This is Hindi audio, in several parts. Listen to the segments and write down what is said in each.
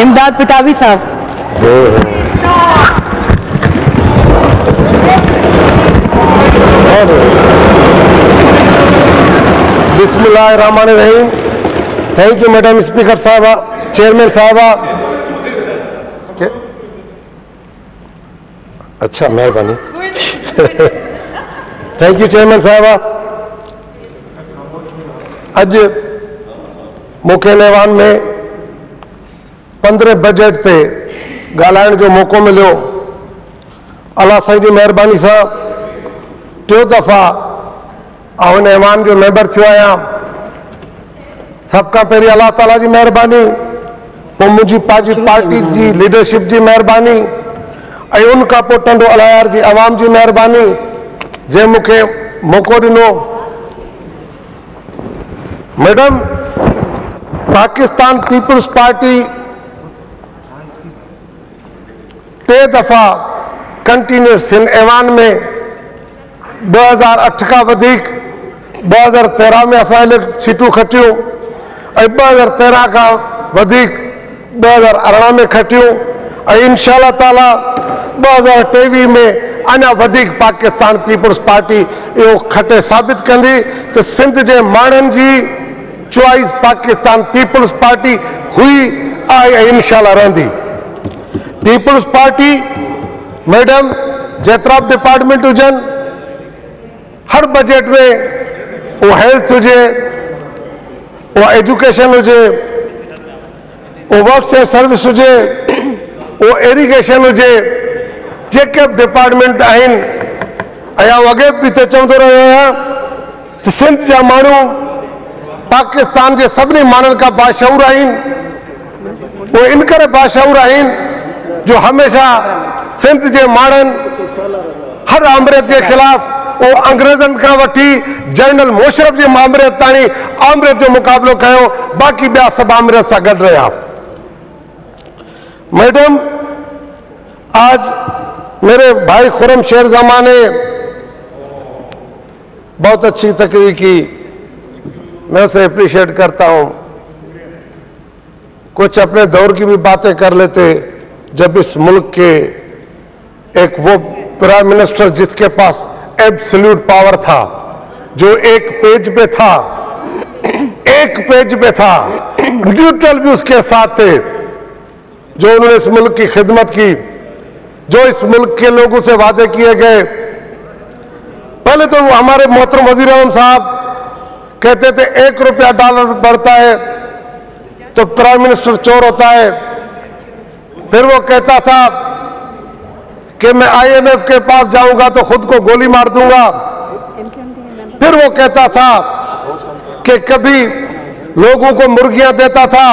इमदाद पितावी साहब। बिस्मिल्लाहिर्रहमानिर्रहीम। थैंक यू मैडम स्पीकर साहबा, चेयरमैन साहबा। अच्छा, मेहरबानी। थैंक यू चेयरमैन साहबा। अज मूंखे नेवान में 15 बजट ते ॻाल्हाइण जो मौक़ो मिलियो। अल्लाह साईं जी महिरबानी सां टियों दफ़ा हिन ऐवान जो मेंबर थियो आहियां। सभ खां पहिरीं अल्लाह ताला जी महिरबानी, पोइ मुंहिंजी पंहिंजी पार्टी जी लीडरशिप जी महिरबानी, ऐं उन खां पोइ टंडो अलायार जी आवाम जी महिरबानी जंहिं मूंखे मौक़ो ॾिनो। मैडम, पाकिस्तान पीपल्स पार्टी 3 दफ़ा कंटिन्यूस हिन ऐवान में 2008 खां वधीक 2013 में असां सीटूं खटियूं ऐं 2013 खां वधीक 2018 में खटियूं ऐं इंशाअल्लाह ताला 2023 में अञा वधीक पाकिस्तान पीपल्स पार्टी इहो खटे साबित कंदी त सिंध जे माण्हुनि जी चॉइस पाकिस्तान पीपल्स पार्टी हुई आहे ऐं इंशाअल्लाह रहंदी। पीपल्स पार्टी मैडम जेतिरा बि डिपार्टमेंट हुजनि, हर बजट में वो हेल्थ हुजे, वो एजुकेशन हुजे, वो वर्क्स एंड सर्विस हुजे, वो इरिगेशन हुजे, जेके बि डिपार्टमेंट आहिनि। ऐं अॻे बि त चवंदो रहियो आहियां त सिंध जा माण्हू पाकिस्तान जे सभिनी माण्हुनि खां बाशऊर आहिनि। वो इन करे बाशऊर आहिनि जो हमेशा सिंध जे माण्हुनि हर आमरियत जे ख़िलाफ़ वो अंग्रेजनि खां वठी जनरल मुशर्रफ जे आमरियत ताणी आमरियत जो मुक़ाबिलो कयो, बाक़ी ॿिया सभु आमरियत सां गॾु रहिया। मैडम, आज मेरे भाई खुरम शेर जमा ने बहुत अच्छी तकरीर की, मैं उसे अप्रिशिएट करता हूं। कुछ अपने दौर की भी बातें कर लेते जब इस मुल्क के एक वो प्राइम मिनिस्टर जिसके पास एब्सोल्यूट पावर था, जो एक पेज पे था, न्यूट्रल भी उसके साथ थे, जो उन्होंने इस मुल्क की खिदमत की, जो इस मुल्क के लोगों से वादे किए गए। पहले तो हमारे मोहतरम वजीर आज़म साहब कहते थे $1 बढ़ता है तो प्राइम मिनिस्टर चोर होता है। फिर वो कहता था कि मैं IMF के पास जाऊंगा तो खुद को गोली मार दूंगा। फिर वो कहता था कि कभी लोगों को मुर्गियां देता था,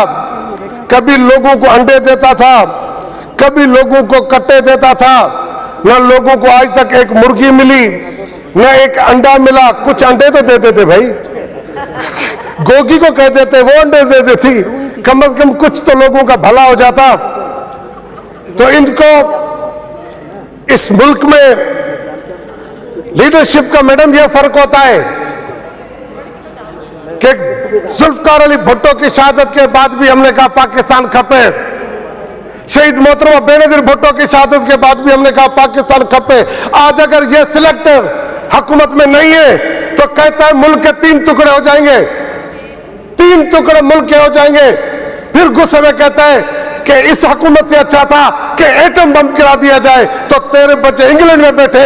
कभी लोगों को अंडे देता था, कभी लोगों को कट्टे देता था। न लोगों को आज तक एक मुर्गी मिली, न एक अंडा मिला। कुछ अंडे तो देते थे भाई, गोगी को कहते थे, वो अंडे देते थी। कम से कम कुछ तो लोगों का भला हो जाता। तो इनको इस मुल्क में लीडरशिप का मैडम यह फर्क होता है कि जुल्फकार अली भुट्टो की शहादत के बाद भी हमने कहा पाकिस्तान खपे। शहीद मोहतरमा बेनजीर भुट्टो की शहादत के बाद भी हमने कहा पाकिस्तान खपे। आज अगर ये सिलेक्टर हुकूमत में नहीं है तो कहता है मुल्क के 3 टुकड़े हो जाएंगे, 3 टुकड़े मुल्क के हो जाएंगे। फिर गुस्से में कहता है कि इस हुकूमत से अच्छा था कि एटम बम गिरा दिया जाए। तो तेरे बच्चे इंग्लैंड में बैठे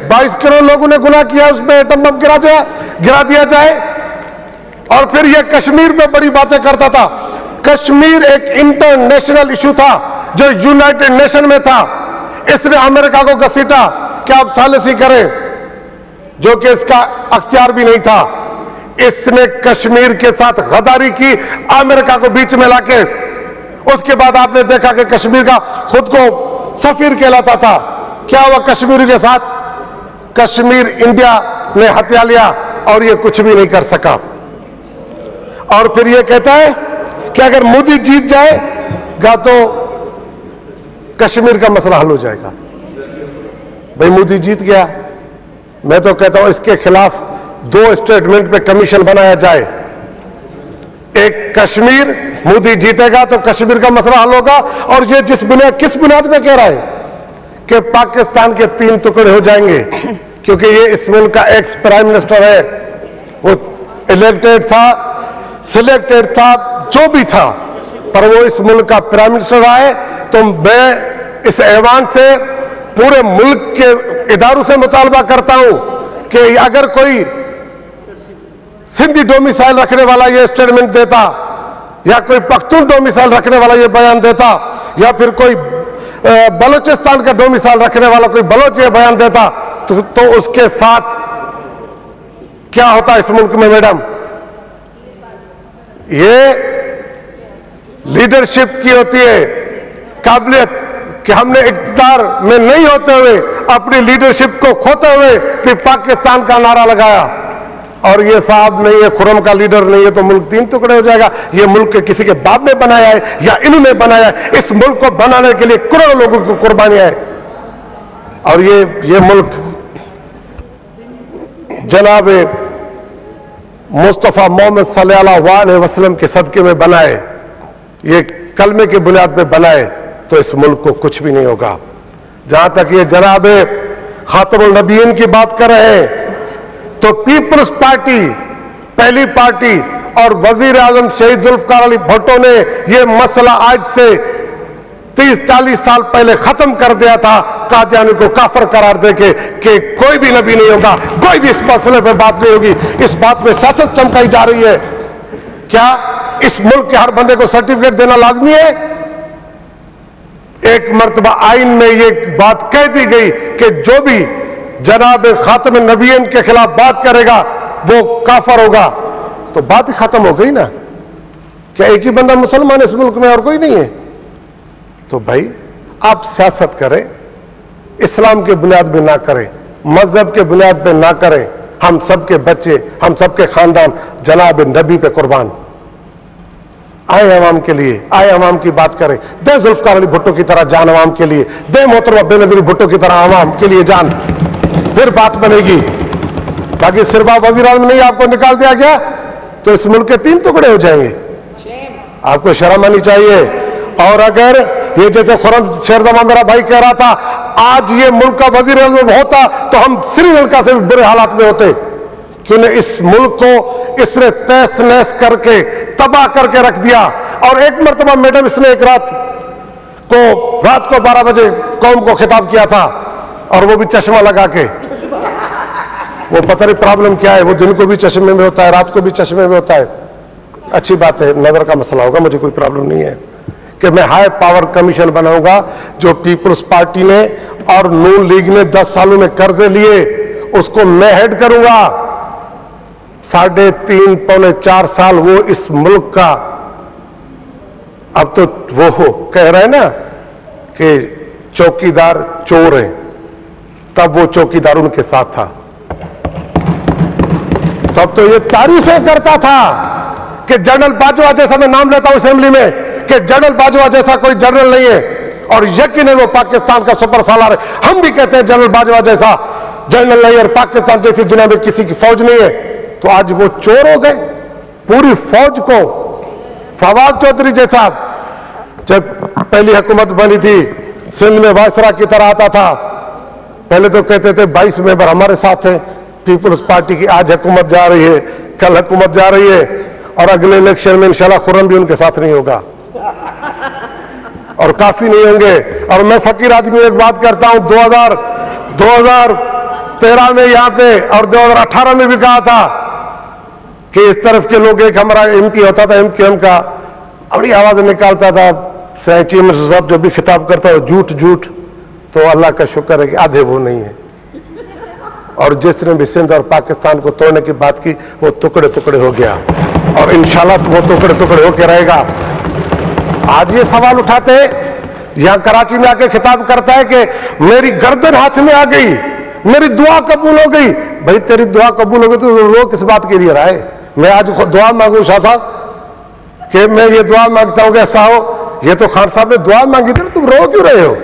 22 करोड़ लोगों ने गुनाह किया, उसमें एटम बम गिरा दिया जाए। और फिर यह कश्मीर में बड़ी बातें करता था। कश्मीर एक इंटरनेशनल इशू था जो यूनाइटेड नेशन में था। इसने अमेरिका को घसीटा कि आप सालिसी करें, जो कि इसका अख्तियार भी नहीं था। इसने कश्मीर के साथ गद्दारी की, अमेरिका को बीच में लाके। उसके बाद आपने देखा कि कश्मीर का खुद को सफीर कहलाता था। क्या हुआ कश्मीर के साथ? कश्मीर इंडिया ने हत्या लिया और ये कुछ भी नहीं कर सका। और फिर ये कहता है कि अगर मोदी जीत जाएगा तो कश्मीर का मसला हल हो जाएगा। भाई मोदी जीत गया, मैं तो कहता हूं इसके खिलाफ 2 स्टेटमेंट पे कमीशन बनाया जाए। एक कश्मीर, मोदी जीतेगा तो कश्मीर का मसला हल होगा। और ये किस बुनियाद पे कह रहा है कि पाकिस्तान के 3 टुकड़े हो जाएंगे, क्योंकि ये इस मुल्क का एक्स प्राइम मिनिस्टर है, वो इलेक्टेड था, सिलेक्टेड था, जो भी था, पर वो इस मुल्क का प्राइम मिनिस्टर रहा है। तो मैं इस ऐवान से पूरे मुल्क के इदारों से मुतालबा करता हूं कि अगर कोई सिंधी डोमिसाइल रखने वाला ये स्टेटमेंट देता, या कोई पख्तून डोमिसाइल रखने वाला ये बयान देता, या फिर कोई बलूचिस्तान का डोमिसाइल रखने वाला कोई बलोच ये बयान देता, तो उसके साथ क्या होता इस मुल्क में मैडम? ये लीडरशिप की होती है काबिलियत कि हमने इख्तियार में नहीं होते हुए अपनी लीडरशिप को खोते हुए फिर पाकिस्तान का नारा लगाया। और ये साहब नहीं है, खुरम का लीडर नहीं है तो मुल्क 3 टुकड़े हो जाएगा। ये मुल्क के किसी के बाप ने बनाया है या इन्होंने बनाया है? इस मुल्क को बनाने के लिए करोड़ों लोगों की कुर्बानियां हैं। और ये मुल्क जनाब मुस्तफा मोहम्मद सल्लल्लाहु अलैहि वसल्लम के सदके में बनाए, ये कलमे की बुनियाद पे बनाए, तो इस मुल्क को कुछ भी नहीं होगा। जहां तक ये जनाब खातमुल नबीयीन की बात कर रहे हैं, तो पीपल्स पार्टी पहली पार्टी और वजीर आजम शहीद जुल्फकार अली भुट्टो ने यह मसला आज से 30-40 साल पहले खत्म कर दिया था, कादियानी को काफर करार देके कि कोई भी नबी नहीं होगा, कोई भी इस मसले पर बात नहीं होगी। इस बात में सियासत चमकाई जा रही है। क्या इस मुल्क के हर बंदे को सर्टिफिकेट देना लाजमी है? एक मर्तबा आइन में यह बात कह दी गई कि जो भी जनाब खातम नबीयन के खिलाफ बात करेगा वो काफर होगा, तो बात ही खत्म हो गई ना। क्या एक ही बंदा मुसलमान इस मुल्क में और कोई नहीं है? तो भाई आप सियासत करें, इस्लाम के बुनियाद पे ना करें, मजहब के बुनियाद पे ना करें। हम सबके बच्चे, हम सबके खानदान जनाब नबी पे कुर्बान। आए अवाम के लिए, आए अवाम की बात करें। दे जुल्फकार अली भुट्टो की तरह जान अवाम के लिए, दे मोहतरमा बेनजीर भुट्टो की तरह अवाम के लिए जान, फिर बात बनेगी। बाकी सिर्फ आप वजीर आज़म नहीं, आपको निकाल दिया गया तो इस मुल्क के 3 टुकड़े हो जाएंगे। आपको शर्म आनी चाहिए। और अगर ये जैसे खुरम शेरजमा मेरा भाई कह रहा था, आज ये मुल्क का वजीर आज़म होता तो हम श्रीलंका से भी बुरे हालात में होते, क्योंकि इस मुल्क को इसने तहस नहस करके तबाह करके रख दिया। और एक मरतबा मैडम इसने एक रात को 12 बजे कौम को खिताब किया था, और वो भी चश्मा लगा के। वो पता नहीं प्रॉब्लम क्या है, वो दिन को भी चश्मे में होता है, रात को भी चश्मे में होता है। अच्छी बात है, नजर का मसला होगा, मुझे कोई प्रॉब्लम नहीं है कि मैं हाई पावर कमीशन बनाऊंगा। जो पीपुल्स पार्टी ने और नून लीग ने 10 सालों में कर्जे लिए, उसको मैं हेड करूंगा। 3.5 पौने 4 साल वो इस मुल्क का, अब तो वो कह रहे हैं ना कि चौकीदार चोर है, तब वो चौकीदार उनके साथ था। तब तो ये तारीफें करता था कि जनरल बाजवा जैसा, मैं नाम लेता हूं असेंबली में, कि जनरल बाजवा जैसा कोई जनरल नहीं है, और यकीनन वो पाकिस्तान का सुपर सालार है। हम भी कहते हैं जनरल बाजवा जैसा जनरल नहीं, और पाकिस्तान जैसी दुनिया में किसी की फौज नहीं है। तो आज वो चोर हो गए, पूरी फौज को। फवाद चौधरी जैसा जब पहली हुकूमत बनी थी, सिंध में वायसरा की तरह आता था। पहले तो कहते थे 22 मेंबर हमारे साथ हैं पीपुल्स पार्टी की, आज हुकूमत जा रही है, कल हुकूमत जा रही है, और अगले इलेक्शन में इंशाल्लाह खुर्रम भी उनके साथ नहीं होगा, और काफी नहीं होंगे। और मैं फकीर आदमी एक बात करता हूं, 2013 में यहां पे और 2018 में भी कहा था कि इस तरफ के लोग, एक हमारा एमपी होता था, एमक्यूएम का, बड़ी आवाज निकालता था, चीफ मिनिस्टर साहब जब भी खिताब करता है झूठ झूठ, तो अल्लाह का शुक्र है कि आधे वो नहीं है। और जिसने भी सिंध और पाकिस्तान को तोड़ने की बात की, वो टुकड़े टुकड़े हो गया, और इंशाल्लाह वो टुकड़े टुकड़े होकर रहेगा। आज ये सवाल उठाते हैं, यहां कराची में आके खिताब करता है कि मेरी गर्दन हाथ में आ गई, मेरी दुआ कबूल हो गई। भाई तेरी दुआ कबूल हो गई तो रो किस बात के लिए रहा है? मैं आज दुआ मांगू शाह साहब कि मैं ये दुआ मांगता हूं कि ऐसा हो, ये तो खान साहब ने दुआ मांगी थी, तुम रो क्यों रहे हो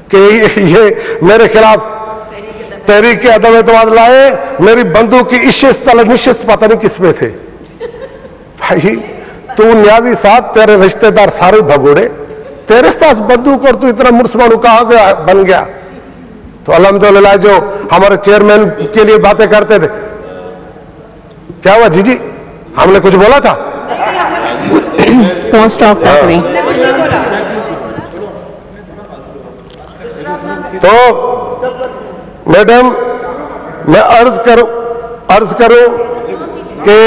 कि ये मेरे खिलाफ तहरीक अदम एतमाद लाए, मेरी बंदूक की इशिस्त निशिस्त पता नहीं किस में थे। भाई तू न्याजी साहब, तेरे रिश्तेदार सारे भगोड़े, तेरे पास बंदूक और तू इतना मुर्समानू कहां से बन गया? तो अल्हम्दुलिल्लाह जो हमारे चेयरमैन के लिए बातें करते थे, क्या हुआ जीजी, हमने कुछ बोला था? तो मैडम मैं अर्ज करूं कि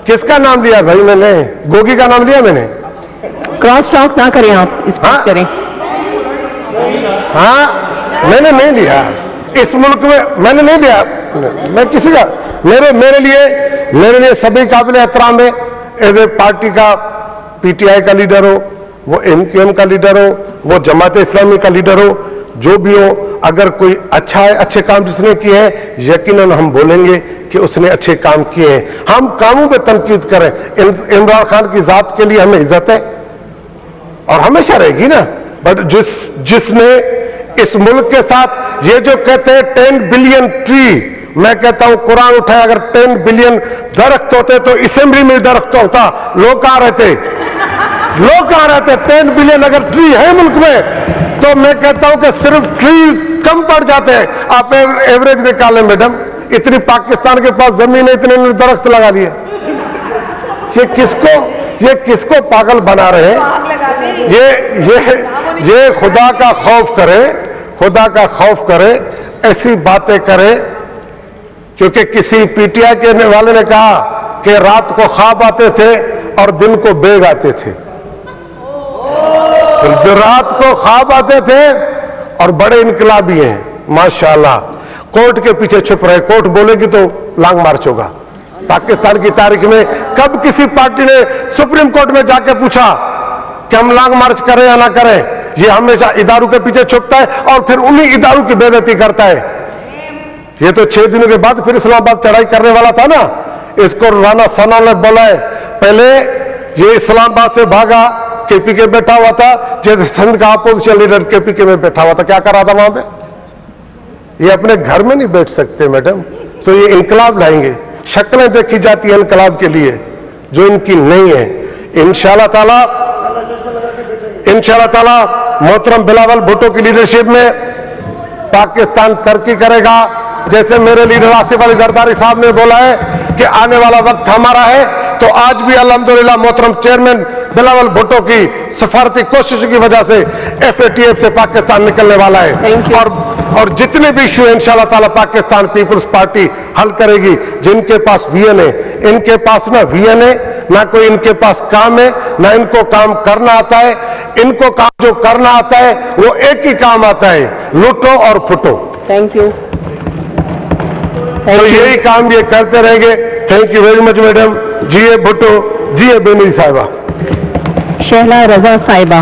किसका नाम लिया भाई मैंने? गोगी का नाम लिया मैंने? क्रॉस टॉक ना करें आप, इस बात करें। हाँ, मैंने नहीं लिया इस मुल्क में, मैंने नहीं लिया। मैं किसी का, मेरे लिए सभी काबिल एहतराम है। एज ए पार्टी का, पीटीआई का लीडर हो, वो एमक्यूएम का लीडर हो, वो जमात इस्लामी का लीडर हो, जो भी हो, अगर कोई अच्छा है, अच्छे काम जिसने किए हैं, यकीनन हम बोलेंगे कि उसने अच्छे काम किए हैं। हम कामों पे तनकीद करें। इमरान खान की जात के लिए हमें इज्जत है और हमेशा रहेगी ना, बट जिसने इस मुल्क के साथ ये जो कहते हैं 10 बिलियन ट्री, मैं कहता हूं कुरान उठाए, अगर 10 बिलियन दरख्त होते तो असेंबली में दरख्त होता। लोग कहां रहते? 10 बिलियन अगर ट्री है मुल्क में, तो मैं कहता हूं कि सिर्फ ट्री कम पड़ जाते हैं। आप एवरेज निकालें मैडम, इतनी पाकिस्तान के पास जमीन है, इतने दरख्त लगा लिए। ये किसको पागल बना रहे हैं? ये खुदा का खौफ करे, ऐसी बातें करे। क्योंकि किसी पीटीआई के वाले ने कहा कि रात को ख्वाब आते थे और दिन को बेग आते थे। जो रात को ख्वाब आते थे और बड़े इनकलाबी हैं माशाल्लाह, कोर्ट के पीछे छुप रहे। कोर्ट बोलेगी तो लॉन्ग मार्च होगा। पाकिस्तान की तारीख में कब किसी पार्टी ने सुप्रीम कोर्ट में जाके पूछा कि हम लॉन्ग मार्च करें या ना करें? ये हमेशा इदारों के पीछे छुपता है और फिर उन्हीं इदारों की बेइज्जती करता है। ये तो 6 दिनों के बाद फिर इस्लामाबाद चढ़ाई करने वाला था ना। इसको राना सना ने बोला है, पहले ये इस्लामाबाद से भागा, केपीके बैठा हुआ था, जैसे सिंध का अपोजिशन लीडर केपीके में बैठा हुआ था। क्या कर रहा था वहां पे? ये अपने घर में नहीं बैठ सकते मैडम, तो ये इनकलाब लाएंगे। शक्लें देखी जाती है इनकलाब के लिए, जो इनकी नहीं है। इंशाअल्लाह ताला मोहतरम बिलावल भुट्टो की लीडरशिप में पाकिस्तान तरक्की करेगा। जैसे मेरे लीडर आसिफ अली जरदारी साहब ने बोला है कि आने वाला वक्त हमारा है, तो आज भी अल्हम्दुलिल्लाह मोहतरम चेयरमैन बिलावल भुट्टो की सफारती कोशिश की वजह से FATF से पाकिस्तान निकलने वाला है। और जितने भी इश्यू इंशाअल्लाह ताला पाकिस्तान पीपुल्स पार्टी हल करेगी। जिनके पास VN है, इनके पास ना VN है, ना कोई इनके पास काम है, ना इनको काम करना आता है। इनको काम जो करना आता है वो एक ही काम आता है, लूटो और फुटो। Thank you. तो यही काम ये करते रहेंगे। Thank you very much madam. जीए भुट्टो, जीए बेनी साहिबा। शहला रजा साहिबा।